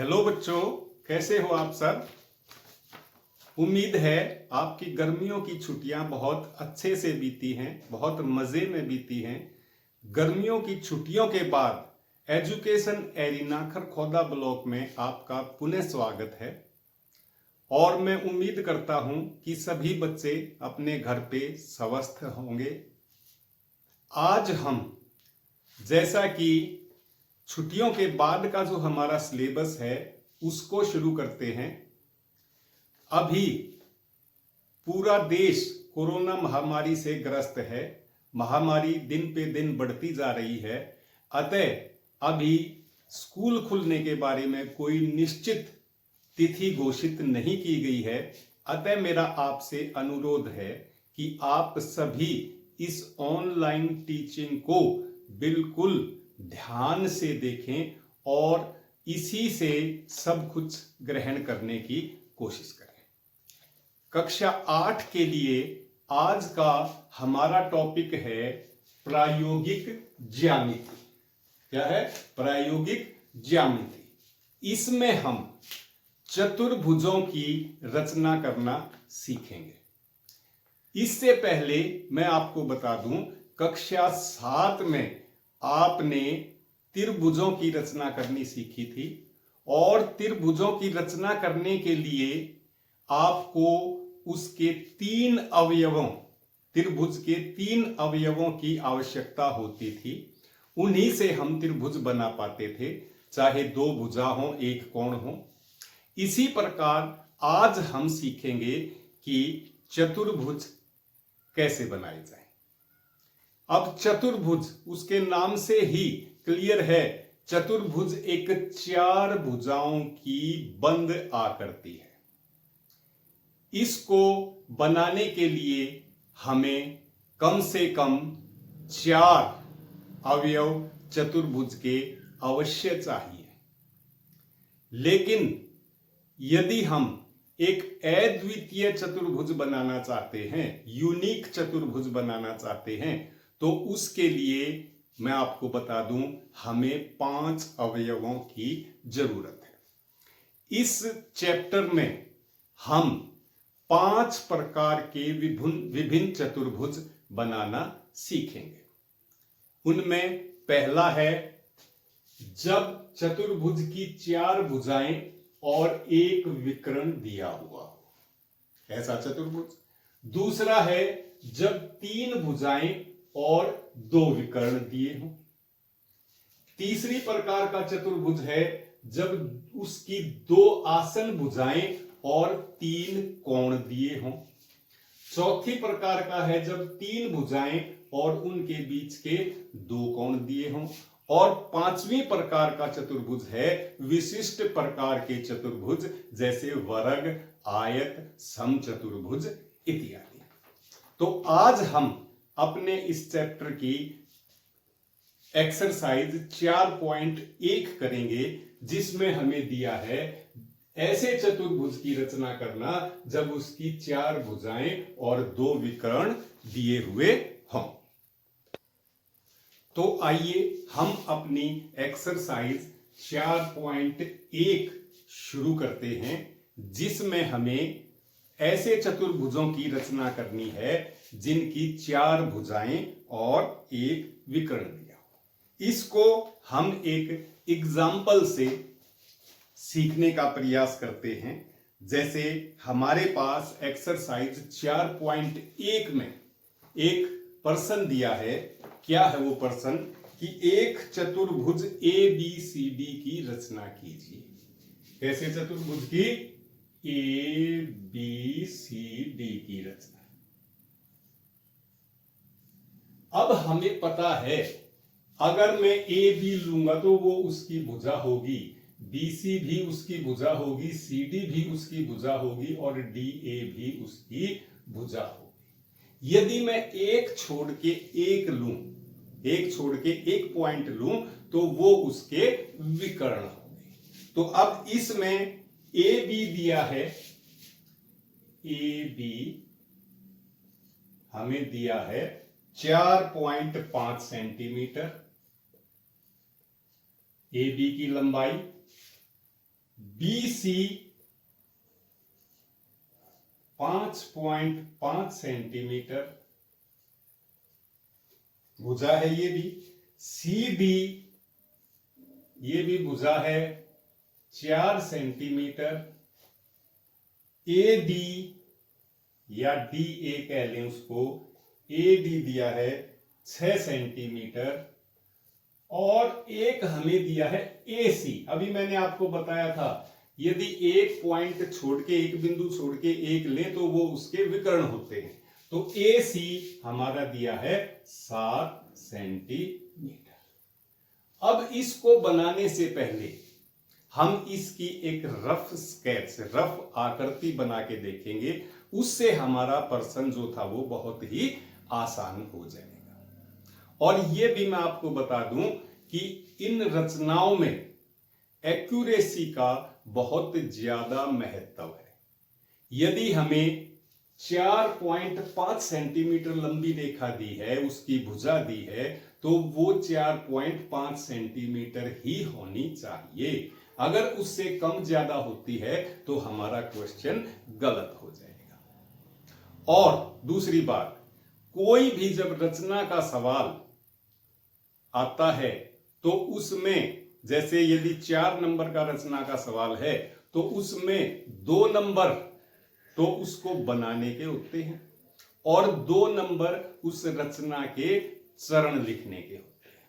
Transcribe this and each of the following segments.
Hello बच्चों, कैसे हो आप सब। उम्मीद है आपकी गर्मियों की छुट्टियां बहुत अच्छे से बीती हैं, बहुत मजे में बीती हैं। गर्मियों की छुट्टियों के बाद एजुकेशन एरिना खरखौदा ब्लॉक में आपका पुनः स्वागत है और मैं उम्मीद करता हूं कि सभी बच्चे अपने घर पे स्वस्थ होंगे। आज हम जैसा कि छुट्टियों के बाद का जो हमारा सिलेबस है उसको शुरू करते हैं। अभी पूरा देश कोरोना महामारी से ग्रस्त है। महामारी दिन पे दिन बढ़ती जा रही है। अतः अभी स्कूल खुलने के बारे में कोई निश्चित तिथि घोषित नहीं की गई है। अतः मेरा आपसे अनुरोध है कि आप सभी इस ऑनलाइन टीचिंग को बिल्कुल ध्यान से देखें और इसी से सब कुछ ग्रहण करने की कोशिश करें। कक्षा 8 के लिए आज का हमारा टॉपिक है प्रायोगिक ज्यामिति। क्या है? प्रायोगिक ज्यामिति। इसमें हम चतुर्भुजों की रचना करना सीखेंगे। इससे पहले मैं आपको बता दूं, कक्षा 7 में आपने त्रिभुजों की रचना करनी सीखी थी और त्रिभुजों की रचना करने के लिए आपको उसके 3 अवयवों, त्रिभुज के 3 अवयवों की आवश्यकता होती थी। उन्हीं से हम त्रिभुज बना पाते थे, चाहे 2 भुजा हो, 1 कोण हो। इसी प्रकार आज हम सीखेंगे कि चतुर्भुज कैसे बनाए जाए। अब चतुर्भुज उसके नाम से ही क्लियर है। चतुर्भुज एक 4 भुजाओं की बंद आकृति है। इसको बनाने के लिए हमें कम से कम 4 अवयव चतुर्भुज के अवश्य चाहिए। लेकिन यदि हम एक अद्वितीय चतुर्भुज बनाना चाहते हैं, यूनिक चतुर्भुज बनाना चाहते हैं, तो उसके लिए मैं आपको बता दूं, हमें 5 अवयवों की जरूरत है। इस चैप्टर में हम 5 प्रकार के विभिन्न चतुर्भुज बनाना सीखेंगे। उनमें पहला है जब चतुर्भुज की 4 भुजाएं और 1 विकर्ण दिया हुआ हो, ऐसा चतुर्भुज। दूसरा है जब 3 भुजाएं और 2 विकर्ण दिए हों। तीसरी प्रकार का चतुर्भुज है जब उसकी 2 आसन भुजाएं और 3 कोण दिए हों। चौथी प्रकार का है जब 3 भुजाएं और उनके बीच के 2 कोण दिए हों। और 5वीं प्रकार का चतुर्भुज है विशिष्ट प्रकार के चतुर्भुज, जैसे वर्ग, आयत, समचतुर्भुज इत्यादि। तो आज हम अपने इस चैप्टर की एक्सरसाइज 4.1 करेंगे, जिसमें हमें दिया है ऐसे चतुर्भुज की रचना करना जब उसकी 4 भुजाएं और 2 विकर्ण दिए हुए हों। तो आइए हम अपनी एक्सरसाइज 4.1 शुरू करते हैं, जिसमें हमें ऐसे चतुर्भुजों की रचना करनी है जिनकी 4 भुजाएं और 1 विकर्ण दिया हो। इसको हम एक एग्जाम्पल से सीखने का प्रयास करते हैं। जैसे हमारे पास एक्सरसाइज 4.1 में एक प्रश्न दिया है। क्या है वो प्रश्न? कि एक चतुर्भुज ABCD की रचना कीजिए। कैसे चतुर्भुज की? ABCD की रचना। अब हमें पता है अगर मैं AB लूंगा तो वो उसकी भुजा होगी, BC भी उसकी भुजा होगी, CD भी उसकी भुजा होगी और DA भी उसकी भुजा होगी। यदि मैं एक छोड़ के एक लूं, एक छोड़ के एक पॉइंट लूं, तो वो उसके विकर्ण होंगे। तो अब इसमें AB दिया है, AB हमें दिया है 4.5 सेंटीमीटर AB की लंबाई। BC 5.5 सेंटीमीटर भुजा है ये भी। CD ये भी भुजा है 4 सेंटीमीटर। AD या DA कह लें उसको, AD दिया है 6 सेंटीमीटर। और एक हमें दिया है AC। अभी मैंने आपको बताया था यदि एक पॉइंट छोड़ के, एक बिंदु छोड़ के एक लें तो वो उसके विकर्ण होते हैं। तो AC हमारा दिया है 7 सेंटीमीटर। अब इसको बनाने से पहले हम इसकी एक रफ स्केच, रफ आकृति बना के देखेंगे। उससे हमारा प्रश्न जो था वो बहुत ही आसान हो जाएगा। और ये भी मैं आपको बता दूं कि इन रचनाओं में एक्यूरेसी का बहुत ज्यादा महत्व है। यदि हमें 4.5 सेंटीमीटर लंबी रेखा दी है, उसकी भुजा दी है, तो वो 4.5 सेंटीमीटर ही होनी चाहिए। अगर उससे कम ज्यादा होती है तो हमारा क्वेश्चन गलत हो जाएगा। और दूसरी बात, कोई भी जब रचना का सवाल आता है तो उसमें, जैसे यदि 4 नंबर का रचना का सवाल है तो उसमें 2 नंबर तो उसको बनाने के होते हैं और 2 नंबर उस रचना के चरण लिखने के होते हैं।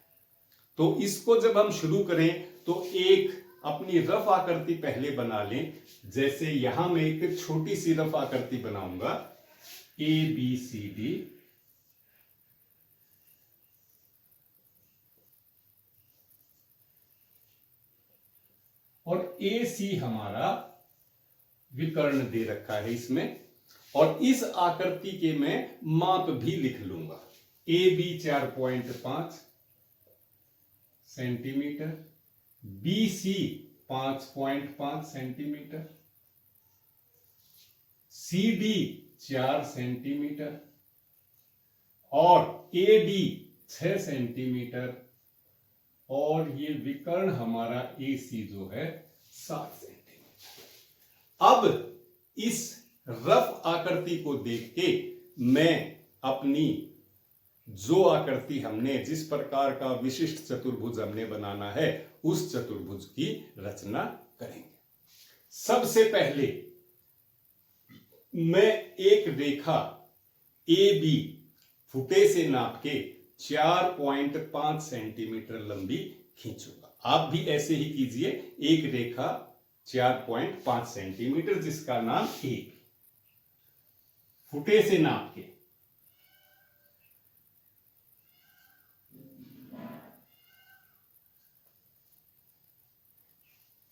तो इसको जब हम शुरू करें तो एक अपनी रफ आकृति पहले बना लें। जैसे यहां मैं एक छोटी सी रफ आकृति बनाऊंगा, ABCD। और AC हमारा विकर्ण दे रखा है इसमें। और इस आकृति के मैं माप भी लिख लूंगा। AB 4.5 centimetre, BC 5.5 centimetre, CD 4 centimetre और AD 6 सेंटीमीटर। और ये विकर्ण हमारा AC जो है 7 सेंटीमीटर। अब इस रफ आकृति को देख के मैं अपनी जो आकृति हमने, जिस प्रकार का विशिष्ट चतुर्भुज हमने बनाना है, उस चतुर्भुज की रचना करेंगे। सबसे पहले मैं एक रेखा AB फुटे से नाप के 4.5 सेंटीमीटर लंबी खींचूंगा। आप भी ऐसे ही कीजिए। एक रेखा 4.5 सेंटीमीटर जिसका नाम AB, फुटे से नाप के।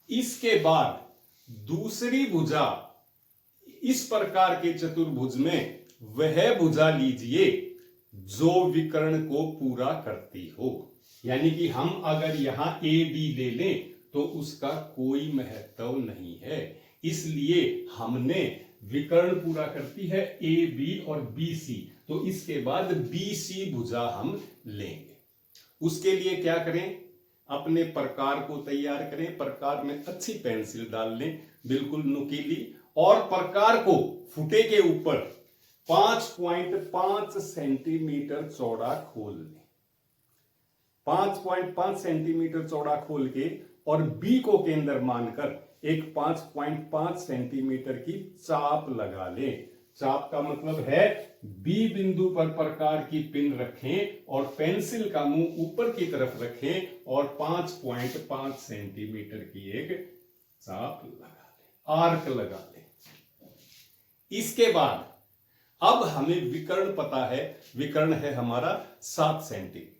इसके बाद दूसरी भुजा, इस प्रकार के चतुर्भुज में वह भुजा लीजिए जो विकर्ण को पूरा करती हो। यानी कि हम अगर यहां AB ले लें तो उसका कोई महत्व नहीं है, इसलिए हमने विकर्ण पूरा करती है AB और BC, तो इसके बाद BC भुजा हम लेंगे। उसके लिए क्या करें, अपने प्रकार को तैयार करें। प्रकार में अच्छी पेंसिल डाल लें, बिल्कुल नुकीली, और प्रकार को फुटे के ऊपर 5.5 सेंटीमीटर चौड़ा खोल लें। 5.5 सेंटीमीटर चौड़ा खोल के और B को केंद्र मानकर एक 5.5 सेंटीमीटर की चाप लगा लें। चाप का मतलब है B बिंदु पर प्रकार की पिन रखें और पेंसिल का मुंह ऊपर की तरफ रखें और 5.5 सेंटीमीटर की एक चाप लगा लें, आर्क लगा लें। इसके बाद अब हमें विकर्ण पता है, विकर्ण है हमारा 7 सेंटीमीटर।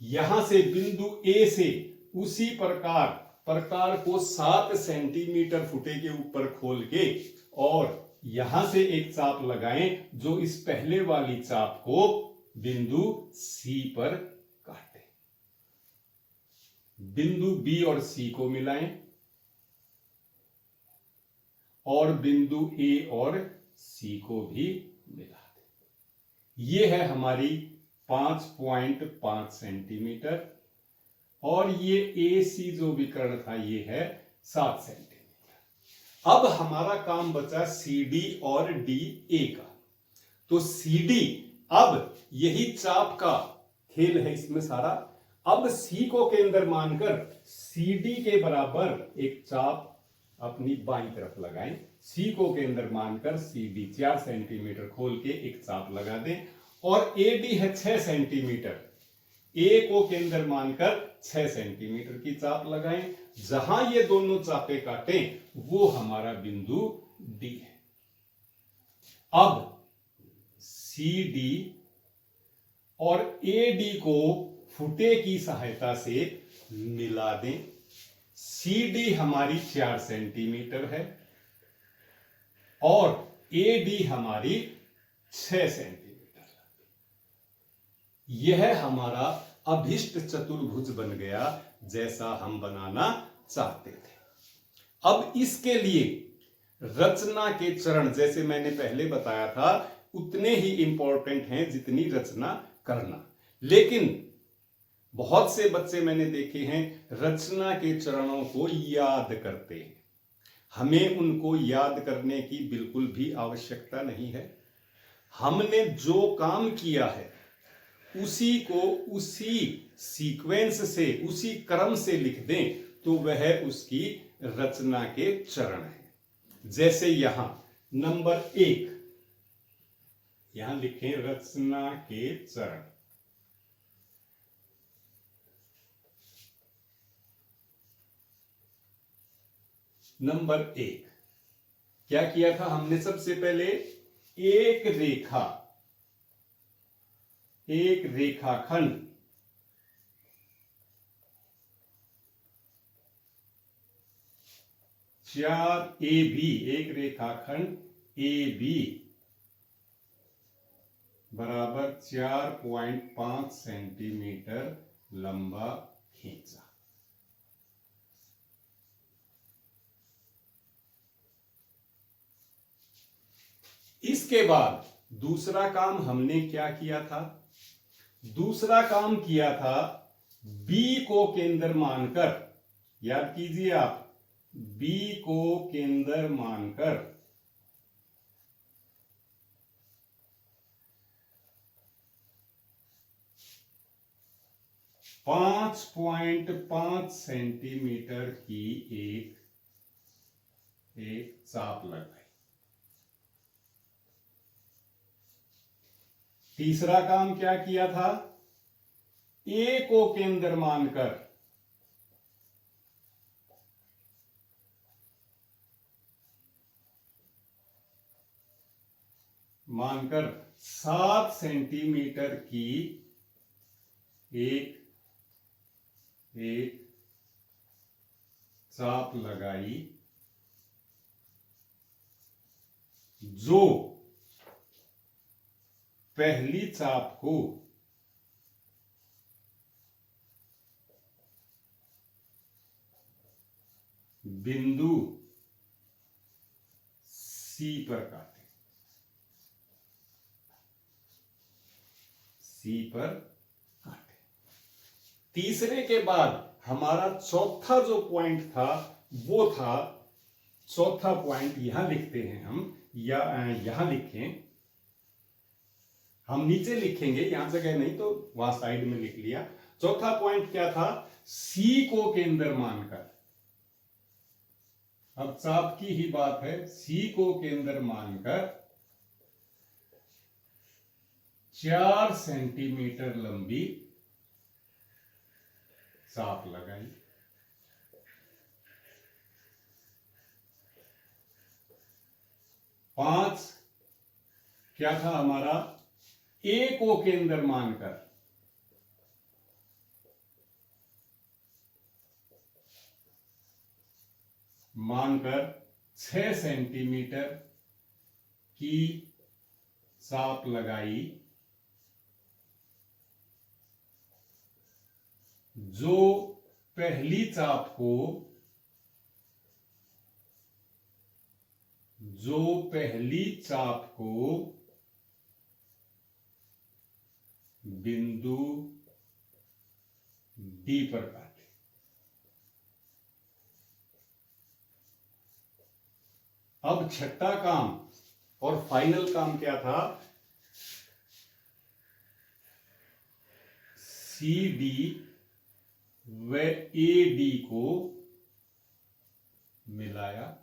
यहां से बिंदु A से उसी प्रकार को 7 सेंटीमीटर फुटे के ऊपर खोल के और यहां से एक चाप लगाएं जो इस पहले वाली चाप को बिंदु C पर काटे। बिंदु B और C को मिलाएं और बिंदु A और C को भी मिला दें। यह है हमारी 5.5 सेंटीमीटर और ये AC जो विकर्ण था ये है 7 सेंटीमीटर। अब हमारा काम बचा CD और DA का। तो CD, अब यही चाप का खेल है इसमें सारा। अब C को केंद्र मानकर CD के बराबर एक चाप अपनी बाईं तरफ लगाएं। C को केंद्र मानकर CD 4 सेंटीमीटर खोल के एक चाप लगा दें, और AD है 6 सेंटीमीटर, A को केंद्र मानकर 6 सेंटीमीटर की चाप लगाएं। जहां ये दोनों चापे काटें वो हमारा बिंदु D है। अब CD और AD को फुटे की सहायता से मिला दें। CD हमारी 4 सेंटीमीटर है और AD हमारी 6 सेंटीमीटर। यह हमारा अभिष्ट चतुर्भुज बन गया जैसा हम बनाना चाहते थे। अब इसके लिए रचना के चरण, जैसे मैंने पहले बताया था, उतने ही इंपॉर्टेंट हैं जितनी रचना करना। लेकिन बहुत से बच्चे मैंने देखे हैं रचना के चरणों को याद करते हैं। हमें उनको याद करने की बिल्कुल भी आवश्यकता नहीं है। हमने जो काम किया है उसी को उसी सीक्वेंस से, उसी क्रम से लिख दें तो वह उसकी रचना के चरण है। जैसे यहां नंबर 1, यहां लिखें रचना के चरण। नंबर 1 क्या किया था हमने? सबसे पहले एक रेखाखंड एक रेखाखंड AB बराबर 4.5 सेंटीमीटर लंबा खींचा। इसके बाद दूसरा काम हमने क्या किया था? दूसरा काम किया था B को केंद्र मानकर, याद कीजिए आप, B को केंद्र मानकर 5.5 सेंटीमीटर की एक चाप लगाई। तीसरा काम क्या किया था? A को केंद्र मानकर मानकर 7 सेंटीमीटर की एक चाप लगाई, जो पहली चाप को बिंदु C पर काटे, तीसरे के बाद हमारा चौथा जो पॉइंट था वो था, चौथा पॉइंट यहां लिखते हैं हम, या यहां लिखें, हम नीचे लिखेंगे, यहां जगह नहीं तो वहां साइड में लिख लिया। चौथा पॉइंट क्या था? C को केंद्र मानकर, अब चाप की ही बात है, C को केंद्र मानकर 4 सेंटीमीटर लंबी चाप लगाई। पांच क्या था हमारा? A को केंद्र मानकर 6 सेंटीमीटर की चाप लगाई, जो पहली चाप को बिंदु D पर काटे। अब छठा काम और फाइनल काम क्या था? सी डी व ए डी को मिलाया।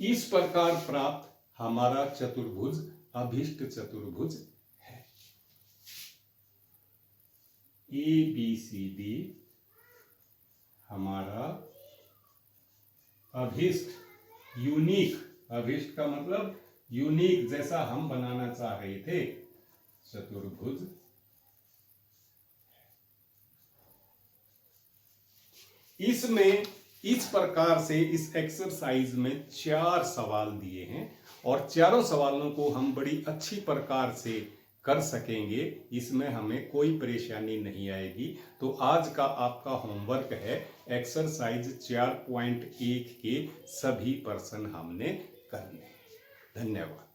इस प्रकार प्राप्त हमारा चतुर्भुज अभीष्ट चतुर्भुज है। ए बी सी डी हमारा अभीष्ट, यूनिक, अभीष्ट का मतलब यूनिक, जैसा हम बनाना चाह रहे थे, चतुर्भुज। इसमें इस प्रकार से इस एक्सरसाइज में 4 सवाल दिए हैं और चारों सवालों को हम बड़ी अच्छी प्रकार से कर सकेंगे, इसमें हमें कोई परेशानी नहीं आएगी। तो आज का आपका होमवर्क है एक्सरसाइज 4.1 के सभी प्रश्न हमने करने हैं। धन्यवाद।